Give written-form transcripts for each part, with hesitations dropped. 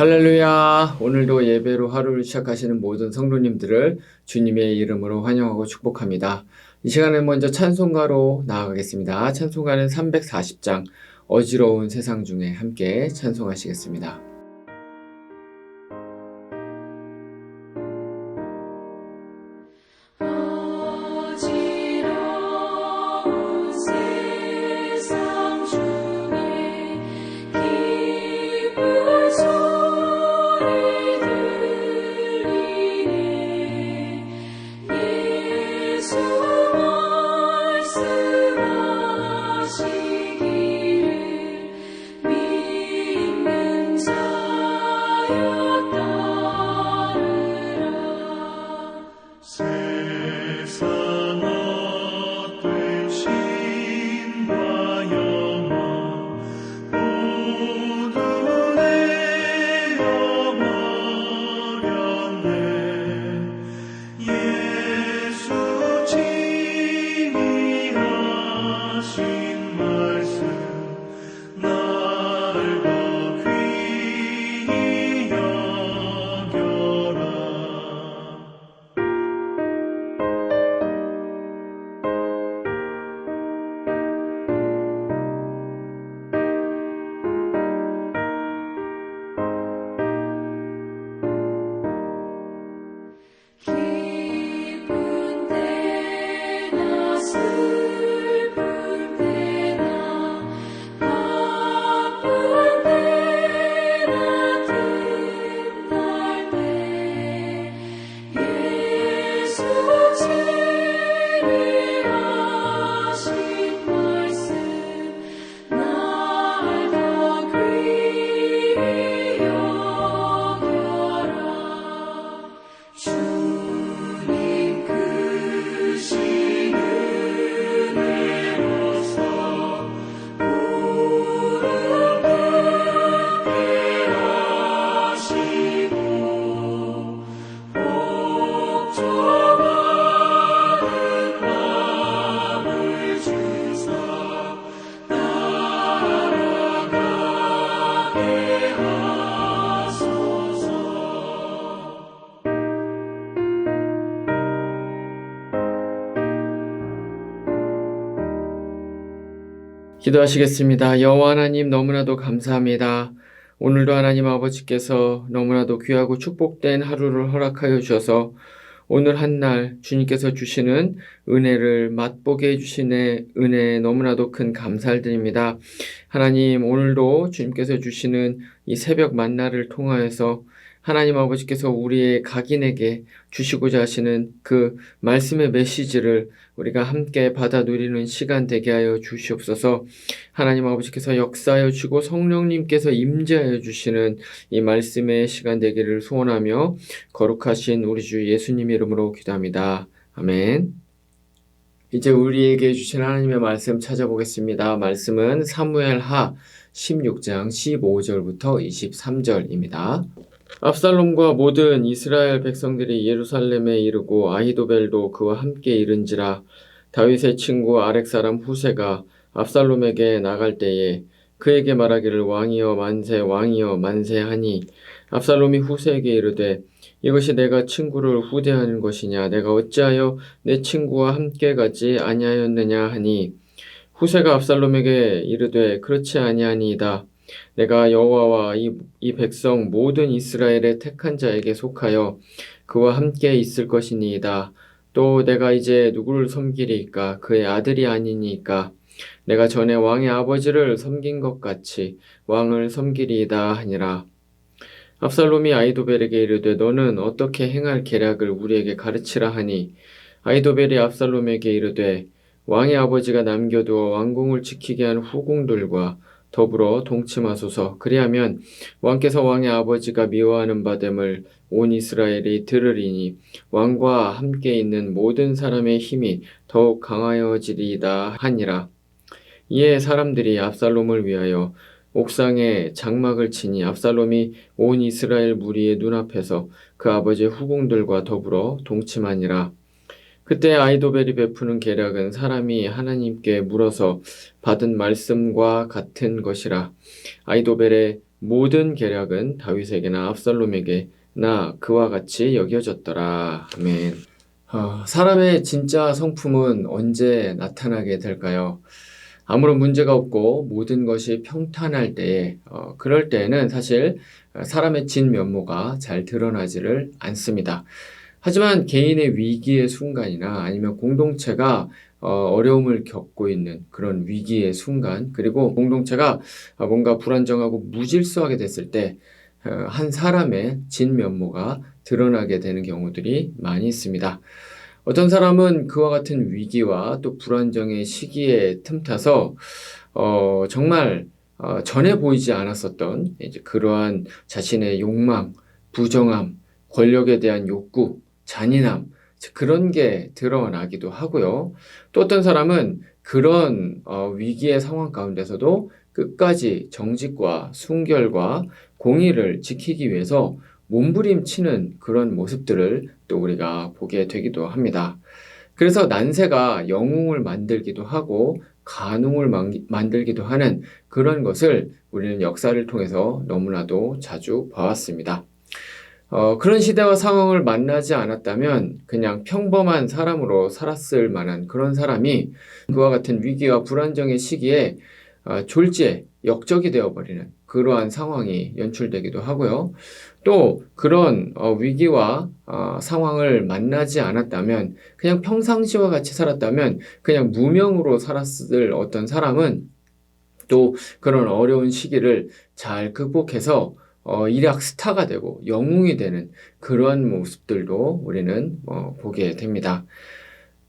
할렐루야! 오늘도 예배로 하루를 시작하시는 모든 성도님들을 주님의 이름으로 환영하고 축복합니다. 이 시간에 먼저 찬송가로 나아가겠습니다. 찬송가는 340장 어지러운 세상 중에 함께 찬송하시겠습니다. 기도하시겠습니다. 여호와 하나님 너무나도 감사합니다. 오늘도 하나님 아버지께서 너무나도 귀하고 축복된 하루를 허락하여 주셔서 오늘 한 날 주님께서 주시는 은혜를 맛보게 해주시는 은혜에 너무나도 큰 감사를 드립니다. 하나님 오늘도 주님께서 주시는 이 새벽 만나를 통하여서 하나님 아버지께서 우리의 각인에게 주시고자 하시는 그 말씀의 메시지를 우리가 함께 받아 누리는 시간 되게 하여 주시옵소서. 하나님 아버지께서 역사하여 주고 성령님께서 임재하여 주시는 이 말씀의 시간 되기를 소원하며 거룩하신 우리 주 예수님 이름으로 기도합니다. 아멘. 이제 우리에게 주신 하나님의 말씀 찾아보겠습니다. 말씀은 사무엘하 16장 15절부터 23절입니다. 압살롬과 모든 이스라엘 백성들이 예루살렘에 이르고 아히도벨도 그와 함께 이른지라. 다윗의 친구 아렉 사람 후세가 압살롬에게 나갈 때에 그에게 말하기를 왕이여 만세 왕이여 만세하니 압살롬이 후세에게 이르되 이것이 내가 친구를 후대하는 것이냐 내가 어찌하여 내 친구와 함께 가지 아니하였느냐 하니 후세가 압살롬에게 이르되 그렇지 아니하니이다. 내가 여호와와 이 백성 모든 이스라엘의 택한 자에게 속하여 그와 함께 있을 것이니이다. 또 내가 이제 누구를 섬기리이까? 그의 아들이 아니니까 내가 전에 왕의 아버지를 섬긴 것 같이 왕을 섬기리이다 하니라. 압살롬이 아히도벨에게 이르되 너는 어떻게 행할 계략을 우리에게 가르치라 하니 아히도벨이 압살롬에게 이르되 왕의 아버지가 남겨두어 왕궁을 지키게 한 후궁들과 더불어 동침하소서. 그리하면 왕께서 왕의 아버지가 미워하는 바됨을 온 이스라엘이 들으리니 왕과 함께 있는 모든 사람의 힘이 더욱 강하여지리이다 하니라. 이에 사람들이 압살롬을 위하여 옥상에 장막을 치니 압살롬이 온 이스라엘 무리의 눈앞에서 그 아버지의 후궁들과 더불어 동침하니라. 그때 아히도벨이 베푸는 계략은 사람이 하나님께 물어서 받은 말씀과 같은 것이라. 아히도벨의 모든 계략은 다윗에게나 압살롬에게나 그와 같이 여겨졌더라. 아멘. 사람의 진짜 성품은 언제 나타나게 될까요? 아무런 문제가 없고 모든 것이 평탄할 때에, 그럴 때에는 사실 사람의 진면모가 잘 드러나지를 않습니다. 하지만 개인의 위기의 순간이나 아니면 공동체가 어려움을 겪고 있는 그런 위기의 순간, 그리고 공동체가 뭔가 불안정하고 무질서하게 됐을 때, 한 사람의 진면모가 드러나게 되는 경우들이 많이 있습니다. 어떤 사람은 그와 같은 위기와 또 불안정의 시기에 틈타서 정말 전에 보이지 않았었던 이제 그러한 자신의 욕망, 부정함, 권력에 대한 욕구, 잔인함, 그런 게 드러나기도 하고요. 또 어떤 사람은 그런 위기의 상황 가운데서도 끝까지 정직과 순결과 공의를 지키기 위해서 몸부림치는 그런 모습들을 또 우리가 보게 되기도 합니다. 그래서 난세가 영웅을 만들기도 하고 간웅을 만들기도 하는 그런 것을 우리는 역사를 통해서 너무나도 자주 봐왔습니다. 그런 시대와 상황을 만나지 않았다면 그냥 평범한 사람으로 살았을 만한 그런 사람이 그와 같은 위기와 불안정의 시기에 졸지에 역적이 되어버리는 그러한 상황이 연출되기도 하고요. 또 그런 위기와 상황을 만나지 않았다면, 그냥 평상시와 같이 살았다면 그냥 무명으로 살았을 어떤 사람은 또 그런 어려운 시기를 잘 극복해서 일약 스타가 되고 영웅이 되는 그러한 모습들도 우리는 보게 됩니다.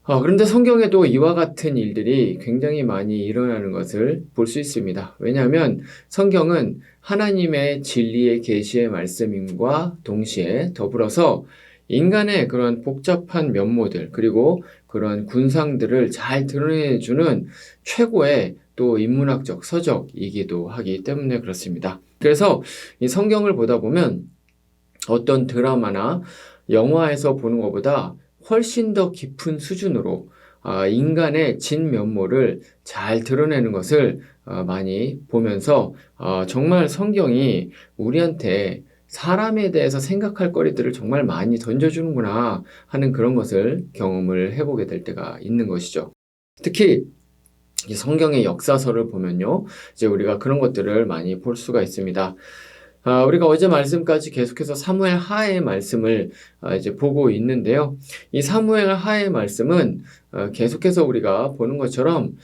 그런데 성경에도 이와 같은 일들이 굉장히 많이 일어나는 것을 볼 수 있습니다. 왜냐하면 성경은 하나님의 진리의 계시의 말씀임과 동시에 더불어서 인간의 그런 복잡한 면모들, 그리고 그런 군상들을 잘 드러내주는 최고의 또 인문학적 서적이기도 하기 때문에 그렇습니다. 그래서 이 성경을 보다 보면 어떤 드라마나 영화에서 보는 것보다 훨씬 더 깊은 수준으로 인간의 진면모를 잘 드러내는 것을 많이 보면서 정말 성경이 우리한테 사람에 대해서 생각할 거리들을 정말 많이 던져주는구나 하는 그런 것을 경험을 해보게 될 때가 있는 것이죠. 특히 이 성경의 역사서를 보면요, 이제 우리가 그런 것들을 많이 볼 수가 있습니다. 우리가 어제 말씀까지 계속해서 사무엘 하의 말씀을 이제 보고 있는데요. 이 사무엘 하의 말씀은 계속해서 우리가 보는 것처럼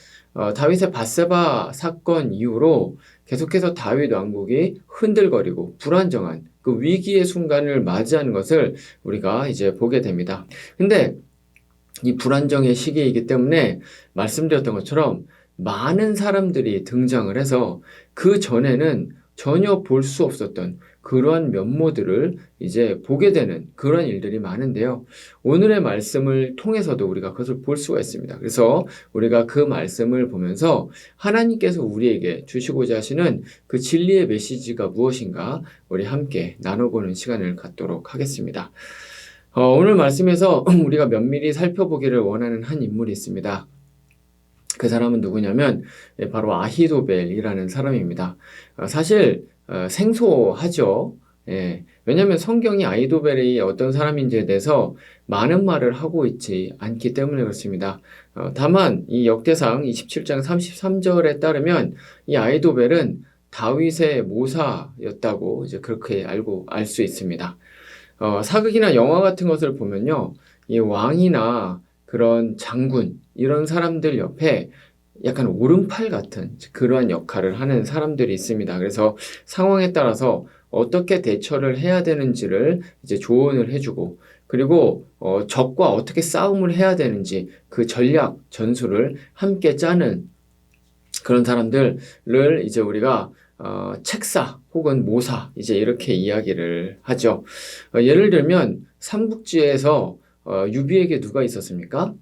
다윗의 밧세바 사건 이후로 계속해서 다윗 왕국이 흔들거리고 불안정한 그 위기의 순간을 맞이하는 것을 우리가 이제 보게 됩니다. 근데 이 불안정의 시기이기 때문에 말씀드렸던 것처럼 많은 사람들이 등장을 해서 그 전에는 전혀 볼 수 없었던 그러한 면모들을 이제 보게 되는 그런 일들이 많은데요. 오늘의 말씀을 통해서도 우리가 그것을 볼 수가 있습니다. 그래서 우리가 그 말씀을 보면서 하나님께서 우리에게 주시고자 하시는 그 진리의 메시지가 무엇인가 우리 함께 나눠보는 시간을 갖도록 하겠습니다. 오늘 말씀에서 우리가 면밀히 살펴보기를 원하는 한 인물이 있습니다. 그 사람은 누구냐면 바로 아히도벨이라는 사람입니다. 사실 생소하죠. 왜냐하면 성경이 아히도벨이 어떤 사람인지에 대해서 많은 말을 하고 있지 않기 때문에 그렇습니다. 다만 이 역대상 27장 33절에 따르면 이 아히도벨은 다윗의 모사였다고 이제 그렇게 알 수 있습니다. 사극이나 영화 같은 것을 보면요, 이 왕이나 그런 장군, 이런 사람들 옆에 약간 오른팔 같은 그러한 역할을 하는 사람들이 있습니다. 그래서 상황에 따라서 어떻게 대처를 해야 되는지를 이제 조언을 해주고, 그리고 적과 어떻게 싸움을 해야 되는지 그 전략, 전술을 함께 짜는 그런 사람들을 이제 우리가 책사 혹은 모사 이제 이렇게 이야기를 하죠. 예를 들면 삼국지에서 유비에게 누가 있었습니까?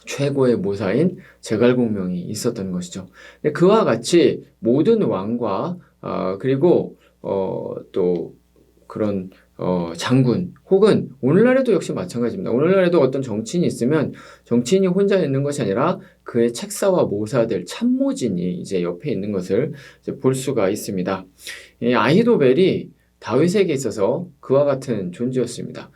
최고의 모사인 제갈공명이 있었던 것이죠. 그와 같이 모든 왕과 그리고 또 그런 장군 혹은 오늘날에도 역시 마찬가지입니다. 오늘날에도 어떤 정치인이 있으면 정치인이 혼자 있는 것이 아니라 그의 책사와 모사들 참모진이 이제 옆에 있는 것을 이제 볼 수가 있습니다. 이 아히도벨이 다윗에게 있어서 그와 같은 존재였습니다.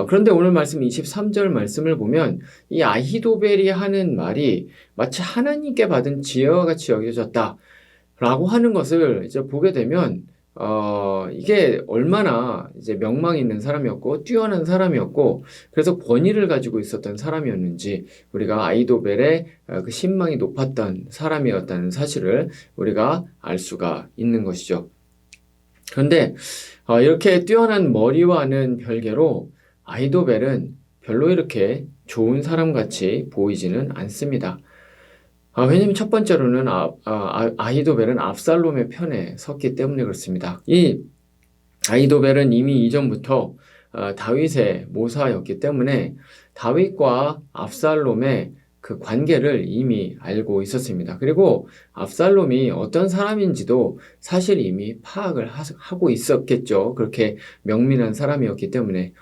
그런데 오늘 말씀 23절 말씀을 보면 이 아히도벨이 하는 말이 마치 하나님께 받은 지혜와 같이 여겨졌다라고 하는 것을 이제 보게 되면 이게 얼마나 이제 명망 있는 사람이었고 뛰어난 사람이었고 그래서 권위를 가지고 있었던 사람이었는지 우리가 아히도벨의 그 신망이 높았던 사람이었다는 사실을 우리가 알 수가 있는 것이죠. 그런데 이렇게 뛰어난 머리와는 별개로 아히도벨은 별로 이렇게 좋은 사람같이 보이지는 않습니다. 왜냐면 첫 번째로는 아히도벨은 압살롬의 편에 섰기 때문에 그렇습니다. 이 아히도벨은 이미 이전부터 다윗의 모사였기 때문에 다윗과 압살롬의 그 관계를 이미 알고 있었습니다. 그리고 압살롬이 어떤 사람인지도 사실 이미 파악을 하고 있었겠죠. 그렇게 명민한 사람이었기 때문에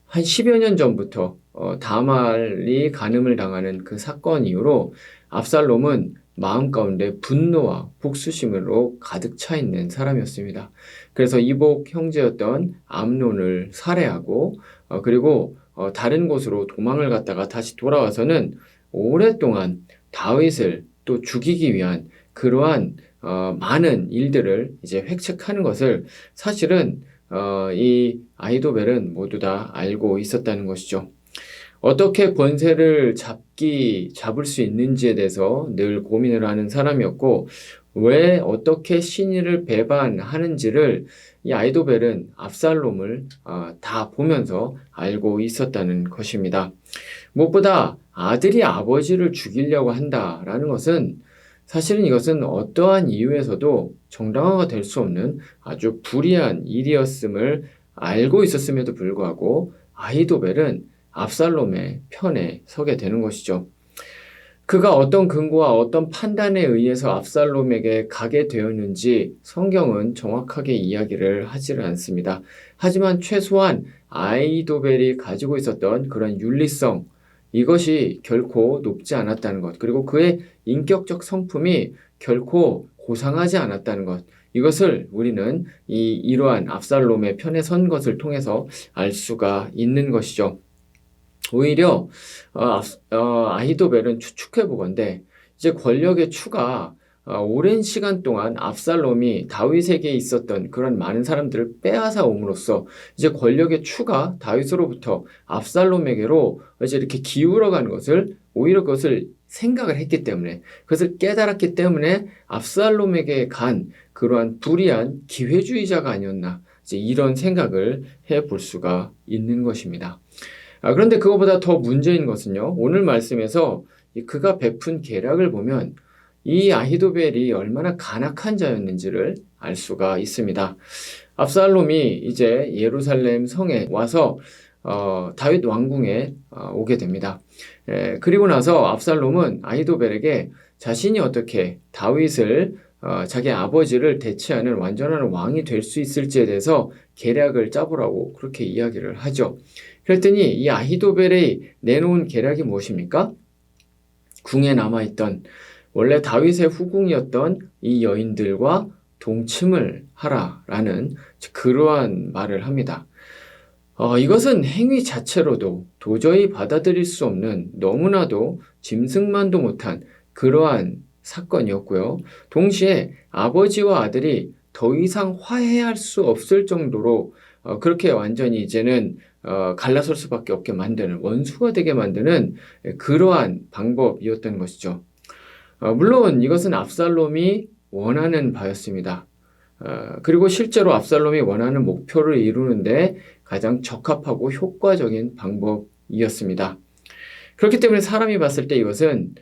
한 10여 년 전부터 다말이 간음을 당하는 그 사건 이후로 압살롬은 마음 가운데 분노와 복수심으로 가득 차 있는 사람이었습니다. 그래서 이복 형제였던 암논을 살해하고 그리고 다른 곳으로 도망을 갔다가 다시 돌아와서는 오랫동안 다윗을 또 죽이기 위한 그러한 많은 일들을 이제 획책하는 것을 사실은 이 아히도벨은 모두 다 알고 있었다는 것이죠. 어떻게 권세를 잡을 수 있는지에 대해서 늘 고민을 하는 사람이었고, 왜 어떻게 신의를 배반하는지를 이 아히도벨은 압살롬을 다 보면서 알고 있었다는 것입니다. 무엇보다 아들이 아버지를 죽이려고 한다라는 것은 사실은 이것은 어떠한 이유에서도 정당화가 될 수 없는 아주 불의한 일이었음을 알고 있었음에도 불구하고 아히도벨은 압살롬의 편에 서게 되는 것이죠. 그가 어떤 근거와 어떤 판단에 의해서 압살롬에게 가게 되었는지 성경은 정확하게 이야기를 하지를 않습니다. 하지만 최소한 아히도벨이 가지고 있었던 그런 윤리성, 이것이 결코 높지 않았다는 것, 그리고 그의 인격적 성품이 결코 고상하지 않았다는 것, 이것을 우리는 이러한 압살롬의 편에 선 것을 통해서 알 수가 있는 것이죠. 오히려 아히도벨은 추측해 보건대 이제 권력의 추가 오랜 시간 동안 압살롬이 다윗에게 있었던 그런 많은 사람들을 빼앗아 옴으로써 이제 권력의 추가 다윗으로부터 압살롬에게로 이제 이렇게 기울어가는 것을 오히려 그것을 생각을 했기 때문에 그것을 깨달았기 때문에 압살롬에게 간 그러한 불의한 기회주의자가 아니었나 이제 이런 생각을 해볼 수가 있는 것입니다. 그런데 그것보다 더 문제인 것은요, 오늘 말씀에서 그가 베푼 계략을 보면 이 아히도벨이 얼마나 간악한 자였는지를 알 수가 있습니다. 압살롬이 이제 예루살렘 성에 와서 다윗 왕궁에 오게 됩니다. 그리고 나서 압살롬은 아히도벨에게 자신이 어떻게 다윗을 자기 아버지를 대체하는 완전한 왕이 될 수 있을지에 대해서 계략을 짜보라고 그렇게 이야기를 하죠. 그랬더니 이 아히도벨이 내놓은 계략이 무엇입니까? 궁에 남아있던 원래 다윗의 후궁이었던 이 여인들과 동침을 하라라는 그러한 말을 합니다. 이것은 행위 자체로도 도저히 받아들일 수 없는 너무나도 짐승만도 못한 그러한 사건이었고요. 동시에 아버지와 아들이 더 이상 화해할 수 없을 정도로 그렇게 완전히 이제는 갈라설 수밖에 없게 만드는 원수가 되게 만드는 그러한 방법이었던 것이죠. 물론 이것은 압살롬이 원하는 바였습니다. 그리고 실제로 압살롬이 원하는 목표를 이루는데 가장 적합하고 효과적인 방법이었습니다. 그렇기 때문에 사람이 봤을 때 이것은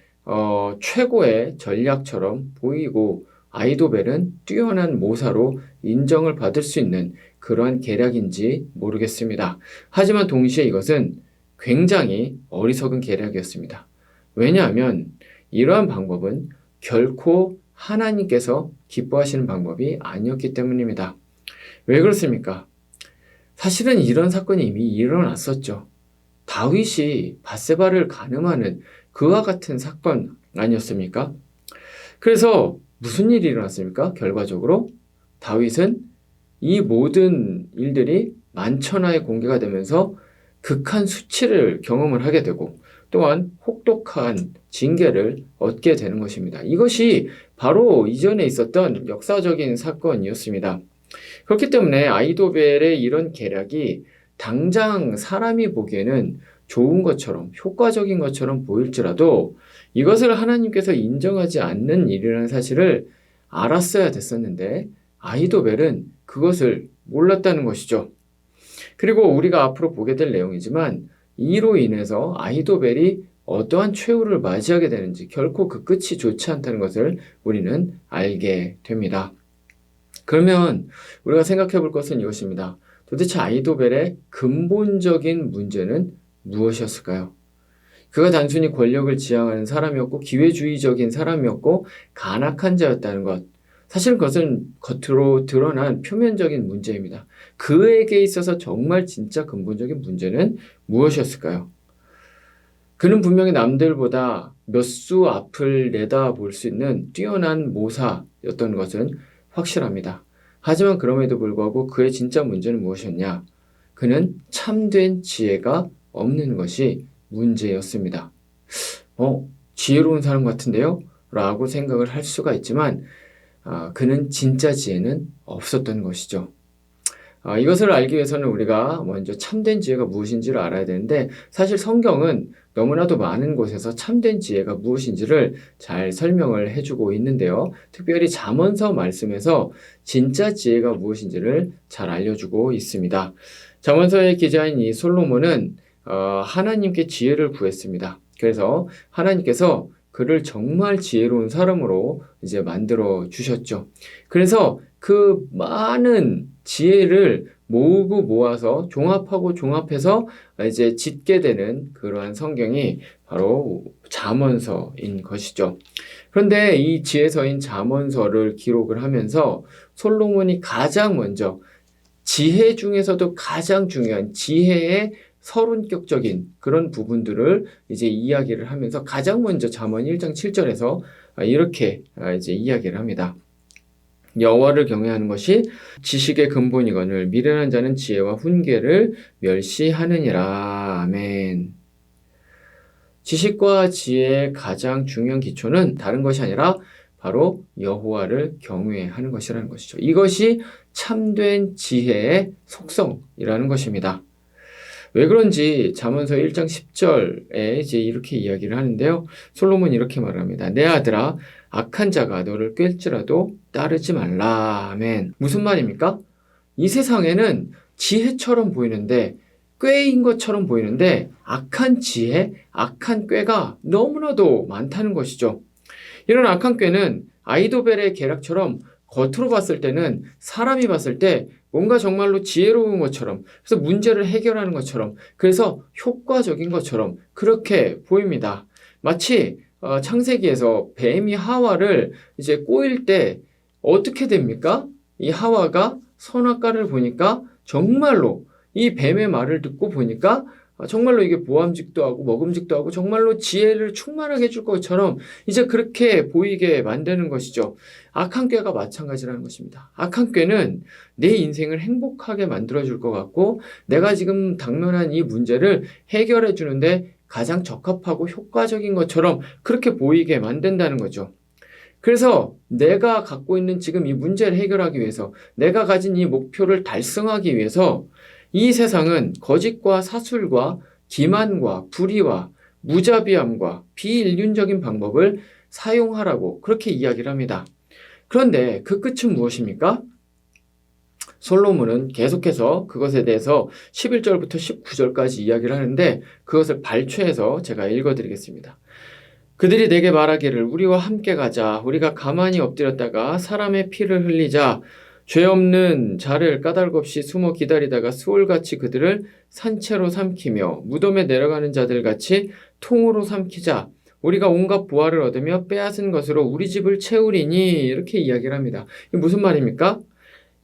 최고의 전략처럼 보이고 아히도벨은 뛰어난 모사로 인정을 받을 수 있는 그러한 계략인지 모르겠습니다. 하지만 동시에 이것은 굉장히 어리석은 계략이었습니다. 왜냐하면 이러한 방법은 결코 하나님께서 기뻐하시는 방법이 아니었기 때문입니다. 왜 그렇습니까? 사실은 이런 사건이 이미 일어났었죠. 다윗이 밧세바를 간음하는 그와 같은 사건 아니었습니까? 그래서 무슨 일이 일어났습니까? 결과적으로 다윗은 이 모든 일들이 만천하에 공개가 되면서 극한 수치를 경험을 하게 되고 또한 혹독한 징계를 얻게 되는 것입니다. 이것이 바로 이전에 있었던 역사적인 사건이었습니다. 그렇기 때문에 아이도벨의 이런 계략이 당장 사람이 보기에는 좋은 것처럼 효과적인 것처럼 보일지라도 이것을 하나님께서 인정하지 않는 일이라는 사실을 알았어야 됐었는데 아이도벨은 그것을 몰랐다는 것이죠. 그리고 우리가 앞으로 보게 될 내용이지만 이로 인해서 아이도벨이 어떠한 최후를 맞이하게 되는지 결코 그 끝이 좋지 않다는 것을 우리는 알게 됩니다. 그러면 우리가 생각해 볼 것은 이것입니다. 도대체 아이도벨의 근본적인 문제는 무엇이었을까요? 그가 단순히 권력을 지향하는 사람이었고 기회주의적인 사람이었고 간악한 자였다는 것. 사실 그것은 겉으로 드러난 표면적인 문제입니다. 그에게 있어서 정말 진짜 근본적인 문제는 무엇이었을까요? 그는 분명히 남들보다 몇 수 앞을 내다볼 수 있는 뛰어난 모사였던 것은 확실합니다. 하지만 그럼에도 불구하고 그의 진짜 문제는 무엇이었냐? 그는 참된 지혜가 없는 것이 문제였습니다. 지혜로운 사람 같은데요? 라고 생각을 할 수가 있지만 그는 진짜 지혜는 없었던 것이죠. 이것을 알기 위해서는 우리가 먼저 참된 지혜가 무엇인지를 알아야 되는데 사실 성경은 너무나도 많은 곳에서 참된 지혜가 무엇인지를 잘 설명을 해주고 있는데요. 특별히 잠언서 말씀에서 진짜 지혜가 무엇인지를 잘 알려주고 있습니다. 잠언서의 기자인 이 솔로몬은 하나님께 지혜를 구했습니다. 그래서 하나님께서 그를 정말 지혜로운 사람으로 이제 만들어 주셨죠. 그래서 그 많은 지혜를 모으고 모아서 종합하고 종합해서 이제 짓게 되는 그러한 성경이 바로 잠언서인 것이죠. 그런데 이 지혜서인 잠언서를 기록을 하면서 솔로몬이 가장 먼저 지혜 중에서도 가장 중요한 지혜의 서론격적인 그런 부분들을 이제 이야기를 하면서 가장 먼저 잠언 1장 7절에서 이렇게 이제 이야기를 합니다. 여호와를 경외하는 것이 지식의 근본이거늘 미련한 자는 지혜와 훈계를 멸시하느니라. 아멘. 지식과 지혜의 가장 중요한 기초는 다른 것이 아니라 바로 여호와를 경외하는 것이라는 것이죠. 이것이 참된 지혜의 속성이라는 것입니다. 왜 그런지 잠언서 1장 10절에 이제 이렇게 이야기를 하는데요. 솔로몬이 이렇게 말합니다. 내 아들아, 악한 자가 너를 꿰을지라도 따르지 말라. 아멘. 무슨 말입니까? 이 세상에는 지혜처럼 보이는데 꾀인 것처럼 보이는데 악한 지혜, 악한 꾀가 너무나도 많다는 것이죠. 이런 악한 꾀는 아이도벨의 계략처럼 겉으로 봤을 때는 사람이 봤을 때 뭔가 정말로 지혜로운 것처럼 그래서 문제를 해결하는 것처럼 그래서 효과적인 것처럼 그렇게 보입니다. 마치 창세기에서 뱀이 하와를 이제 꼬일 때 어떻게 됩니까? 이 하와가 선악과를 보니까 정말로 이 뱀의 말을 듣고 보니까 정말로 이게 보암직도 하고 먹음직도 하고 정말로 지혜를 충만하게 해줄 것처럼 이제 그렇게 보이게 만드는 것이죠. 악한 꾀가 마찬가지라는 것입니다. 악한 꾀는 내 인생을 행복하게 만들어줄 것 같고 내가 지금 당면한 이 문제를 해결해 주는데 가장 적합하고 효과적인 것처럼 그렇게 보이게 만든다는 거죠. 그래서 내가 갖고 있는 지금 이 문제를 해결하기 위해서 내가 가진 이 목표를 달성하기 위해서 이 세상은 거짓과 사술과 기만과 불의와 무자비함과 비인륜적인 방법을 사용하라고 그렇게 이야기를 합니다. 그런데 그 끝은 무엇입니까? 솔로몬은 계속해서 그것에 대해서 11절부터 19절까지 이야기를 하는데 그것을 발췌해서 제가 읽어드리겠습니다. 그들이 내게 말하기를 우리와 함께 가자. 우리가 가만히 엎드렸다가 사람의 피를 흘리자. 죄 없는 자를 까닭 없이 숨어 기다리다가 수월같이 그들을 산채로 삼키며 무덤에 내려가는 자들같이 통으로 삼키자. 우리가 온갖 보화를 얻으며 빼앗은 것으로 우리 집을 채우리니 이렇게 이야기를 합니다. 이게 무슨 말입니까?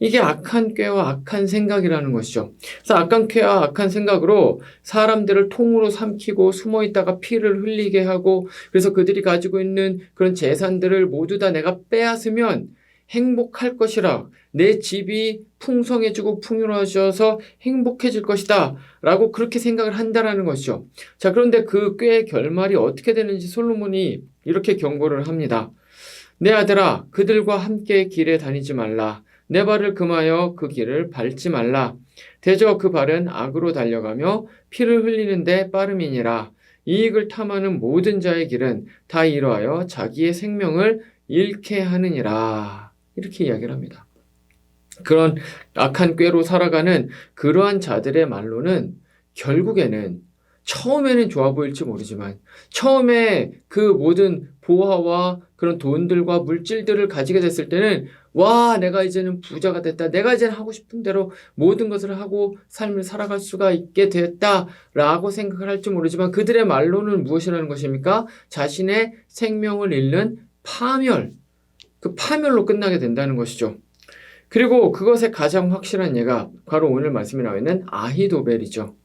이게 악한 꾀와 악한 생각이라는 것이죠. 그래서 악한 꾀와 악한 생각으로 사람들을 통으로 삼키고 숨어 있다가 피를 흘리게 하고, 그래서 그들이 가지고 있는 그런 재산들을 모두 다 내가 빼앗으면 행복할 것이라, 내 집이 풍성해지고 풍요로워져서 행복해질 것이다 라고 그렇게 생각을 한다라는 것이죠. 자, 그런데 그 꾀의 결말이 어떻게 되는지 솔로몬이 이렇게 경고를 합니다. 내 아들아, 그들과 함께 길에 다니지 말라. 내 발을 금하여 그 길을 밟지 말라. 대저 그 발은 악으로 달려가며 피를 흘리는데 빠름이니라. 이익을 탐하는 모든 자의 길은 다 이러하여 자기의 생명을 잃게 하느니라. 이렇게 이야기를 합니다. 그런 악한 꾀로 살아가는 그러한 자들의 말로는 결국에는, 처음에는 좋아 보일지 모르지만, 처음에 그 모든 보화와 그런 돈들과 물질들을 가지게 됐을 때는, 와, 내가 이제는 부자가 됐다. 내가 이제는 하고 싶은 대로 모든 것을 하고 삶을 살아갈 수가 있게 됐다라고 생각을 할지 모르지만, 그들의 말로는 무엇이라는 것입니까? 자신의 생명을 잃는 파멸, 그 파멸로 끝나게 된다는 것이죠. 그리고 그것의 가장 확실한 예가 바로 오늘 말씀에 나와 있는 아히도벨이죠.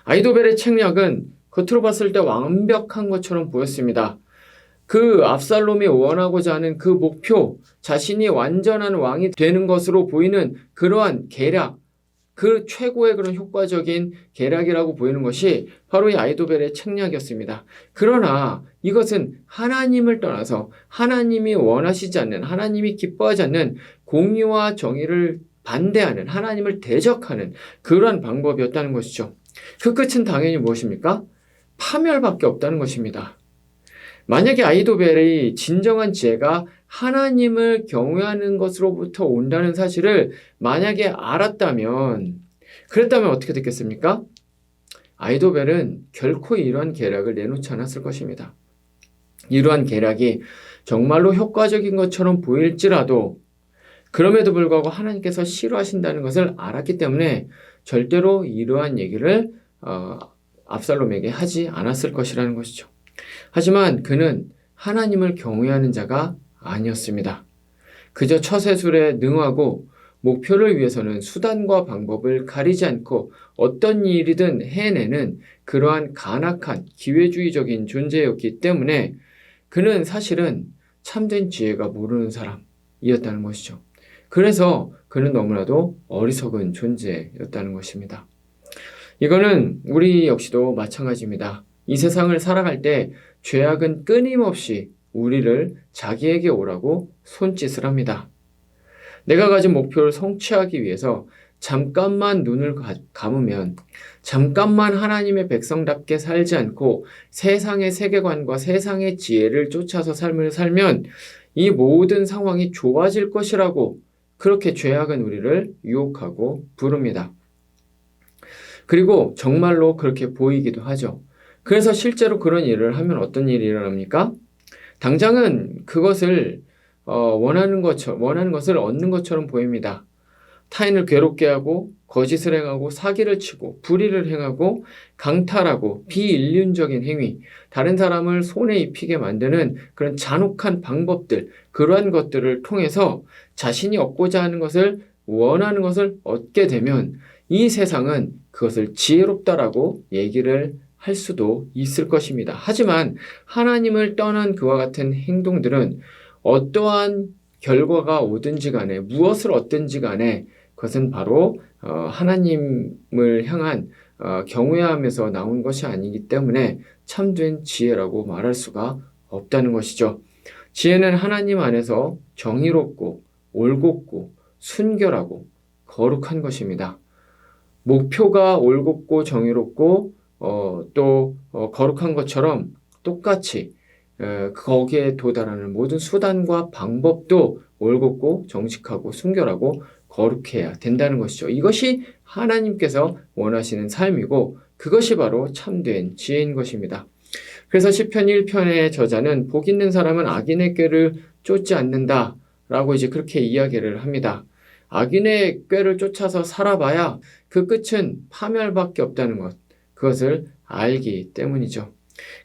아히도벨의 책략은 겉으로 봤을 때 완벽한 것처럼 보였습니다. 그 압살롬이 원하고자 하는 그 목표, 자신이 완전한 왕이 되는 것으로 보이는 그러한 계략, 그 최고의 그런 효과적인 계략이라고 보이는 것이 바로 이 아히도벨의 책략이었습니다. 그러나 이것은 하나님을 떠나서 하나님이 원하시지 않는, 하나님이 기뻐하지 않는 공의와 정의를 반대하는, 하나님을 대적하는 그러한 방법이었다는 것이죠. 그 끝은 당연히 무엇입니까? 파멸밖에 없다는 것입니다. 만약에 아히도벨의 진정한 지혜가 하나님을 경외하는 것으로부터 온다는 사실을 만약에 알았다면, 그랬다면 어떻게 됐겠습니까? 아히도벨은 결코 이러한 계략을 내놓지 않았을 것입니다. 이러한 계략이 정말로 효과적인 것처럼 보일지라도 그럼에도 불구하고 하나님께서 싫어하신다는 것을 알았기 때문에 절대로 이러한 얘기를 압살롬에게 하지 않았을 것이라는 것이죠. 하지만 그는 하나님을 경외하는 자가 아니었습니다. 그저 처세술에 능하고 목표를 위해서는 수단과 방법을 가리지 않고 어떤 일이든 해내는 그러한 간악한 기회주의적인 존재였기 때문에 그는 사실은 참된 지혜가 모르는 사람이었다는 것이죠. 그래서 그는 너무나도 어리석은 존재였다는 것입니다. 이거는 우리 역시도 마찬가지입니다. 이 세상을 살아갈 때 죄악은 끊임없이 우리를 자기에게 오라고 손짓을 합니다. 내가 가진 목표를 성취하기 위해서 잠깐만 눈을 감으면, 잠깐만 하나님의 백성답게 살지 않고 세상의 세계관과 세상의 지혜를 쫓아서 삶을 살면 이 모든 상황이 좋아질 것이라고 그렇게 죄악은 우리를 유혹하고 부릅니다. 그리고 정말로 그렇게 보이기도 하죠. 그래서 실제로 그런 일을 하면 어떤 일이 일어납니까? 당장은 그것을 원하는 것을 얻는 것처럼 보입니다. 타인을 괴롭게 하고 거짓을 행하고 사기를 치고 불의를 행하고 강탈하고 비인륜적인 행위, 다른 사람을 손에 입히게 만드는 그런 잔혹한 방법들, 그러한 것들을 통해서 자신이 얻고자 하는 것을, 원하는 것을 얻게 되면 이 세상은 그것을 지혜롭다라고 얘기를 할 수도 있을 것입니다. 하지만 하나님을 떠난 그와 같은 행동들은 어떠한 결과가 오든지 간에, 무엇을 얻든지 간에 그것은 바로 하나님을 향한 경외함에서 나온 것이 아니기 때문에 참된 지혜라고 말할 수가 없다는 것이죠. 지혜는 하나님 안에서 정의롭고 올곧고 순결하고 거룩한 것입니다. 목표가 올곧고 정의롭고 또 거룩한 것처럼 똑같이 거기에 도달하는 모든 수단과 방법도 올곧고 정직하고 순결하고 거룩해야 된다는 것이죠. 이것이 하나님께서 원하시는 삶이고 그것이 바로 참된 지혜인 것입니다. 그래서 시편 1편의 저자는 복 있는 사람은 악인의 꾀를 쫓지 않는다 라고 이제 그렇게 이야기를 합니다. 악인의 꾀를 쫓아서 살아봐야 그 끝은 파멸밖에 없다는 것, 그것을 알기 때문이죠.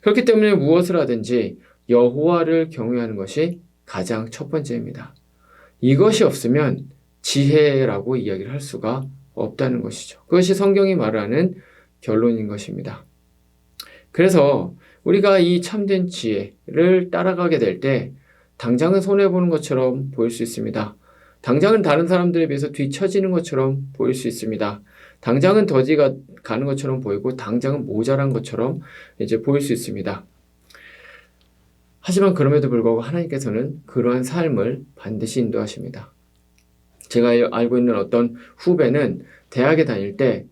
그렇기 때문에 무엇을 하든지 여호와를 경외하는 것이 가장 첫 번째입니다. 이것이 없으면 지혜라고 이야기를 할 수가 없다는 것이죠. 그것이 성경이 말하는 결론인 것입니다. 그래서 우리가 이 참된 지혜를 따라가게 될 때 당장은 손해보는 것처럼 보일 수 있습니다. 당장은 다른 사람들에 비해서 뒤처지는 것처럼 보일 수 있습니다. 당장은 더디가 가는 것처럼 보이고 당장은 모자란 것처럼 이제 보일 수 있습니다. 하지만 그럼에도 불구하고 하나님께서는 그러한 삶을 반드시 인도하십니다. 제가 알고 있는 어떤 후배는 대학에 다닐 때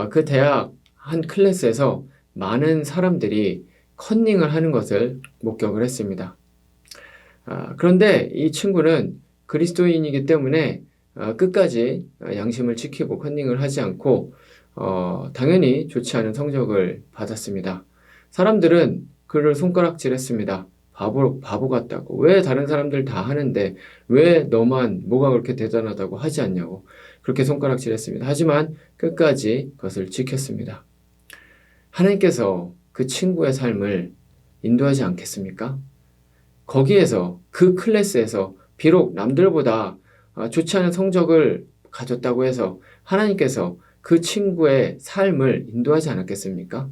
그 대학 한 클래스에서 많은 사람들이 컨닝을 하는 것을 목격을 했습니다. 그런데 이 친구는 그리스도인이기 때문에 끝까지 양심을 지키고 컨닝을 하지 않고 당연히 좋지 않은 성적을 받았습니다. 사람들은 그를 손가락질했습니다. 바보 같다고. 왜 다른 사람들 다 하는데 왜 너만 뭐가 그렇게 대단하다고 하지 않냐고 그렇게 손가락질했습니다. 하지만 끝까지 그것을 지켰습니다. 하나님께서 그 친구의 삶을 인도하지 않겠습니까? 거기에서 그 클래스에서 비록 남들보다 좋지 않은 성적을 가졌다고 해서 하나님께서 그 친구의 삶을 인도하지 않았겠습니까?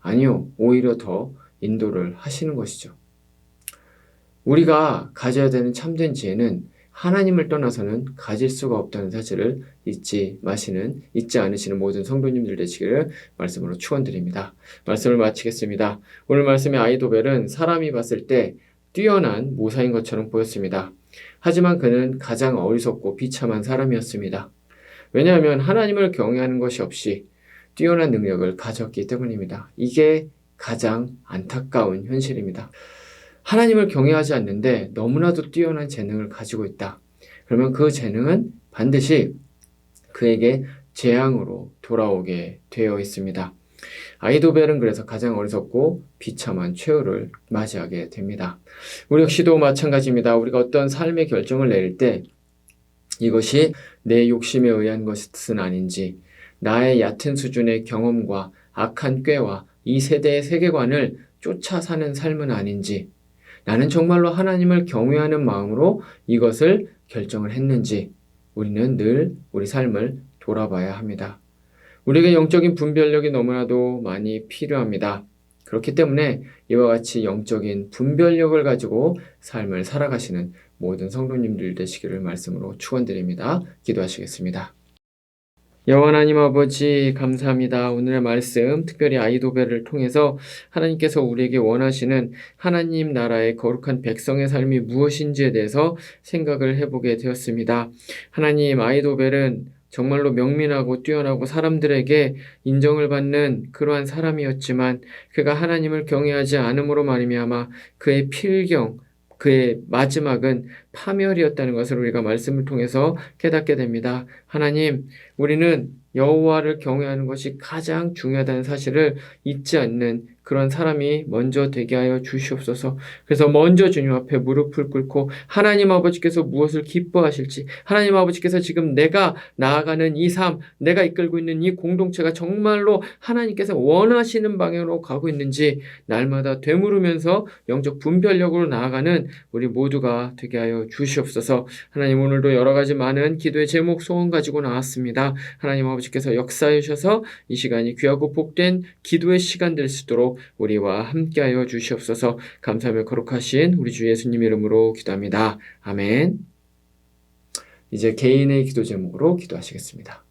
아니요. 오히려 더 인도를 하시는 것이죠. 우리가 가져야 되는 참된 지혜는 하나님을 떠나서는 가질 수가 없다는 사실을 잊지 않으시는 모든 성도님들 되시기를 말씀으로 축원드립니다. 말씀을 마치겠습니다. 오늘 말씀의 아이도벨은 사람이 봤을 때 뛰어난 모사인 것처럼 보였습니다. 하지만 그는 가장 어리석고 비참한 사람이었습니다. 왜냐하면 하나님을 경외하는 것이 없이 뛰어난 능력을 가졌기 때문입니다. 이게 가장 안타까운 현실입니다. 하나님을 경외하지 않는데 너무나도 뛰어난 재능을 가지고 있다. 그러면 그 재능은 반드시 그에게 재앙으로 돌아오게 되어 있습니다. 아이도벨은 그래서 가장 어리석고 비참한 최후를 맞이하게 됩니다. 우리 역시도 마찬가지입니다. 우리가 어떤 삶의 결정을 내릴 때 이것이 내 욕심에 의한 것은 아닌지, 나의 얕은 수준의 경험과 악한 꾀와 이 세대의 세계관을 쫓아 사는 삶은 아닌지, 나는 정말로 하나님을 경외하는 마음으로 이것을 결정을 했는지 우리는 늘 우리 삶을 돌아봐야 합니다. 우리에게 영적인 분별력이 너무나도 많이 필요합니다. 그렇기 때문에 이와 같이 영적인 분별력을 가지고 삶을 살아가시는 모든 성도님들 되시기를 말씀으로 축원드립니다. 기도하시겠습니다. 여호와 하나님 아버지 감사합니다. 오늘의 말씀 특별히 아이도벨을 통해서 하나님께서 우리에게 원하시는 하나님 나라의 거룩한 백성의 삶이 무엇인지에 대해서 생각을 해보게 되었습니다. 하나님, 아이도벨은 정말로 명민하고 뛰어나고 사람들에게 인정을 받는 그러한 사람이었지만 그가 하나님을 경외하지 않음으로 말미암아 그의 필경, 그의 마지막은 파멸이었다는 것을 우리가 말씀을 통해서 깨닫게 됩니다. 하나님, 우리는 여호와를 경외하는 것이 가장 중요하다는 사실을 잊지 않는 그런 사람이 먼저 되게 하여 주시옵소서. 그래서 먼저 주님 앞에 무릎을 꿇고 하나님 아버지께서 무엇을 기뻐하실지, 하나님 아버지께서 지금 내가 나아가는 이 삶, 내가 이끌고 있는 이 공동체가 정말로 하나님께서 원하시는 방향으로 가고 있는지 날마다 되물으면서 영적 분별력으로 나아가는 우리 모두가 되게 하여 주시옵소서. 하나님, 오늘도 여러 가지 많은 기도의 제목 소원 가지고 나왔습니다. 하나님 아버지께서 역사해 주셔서 이 시간이 귀하고 복된 기도의 시간 될 수 있도록 우리와 함께하여 주시옵소서. 감사하며 거룩하신 우리 주 예수님 이름으로 기도합니다. 아멘. 이제 개인의 기도 제목으로 기도하시겠습니다.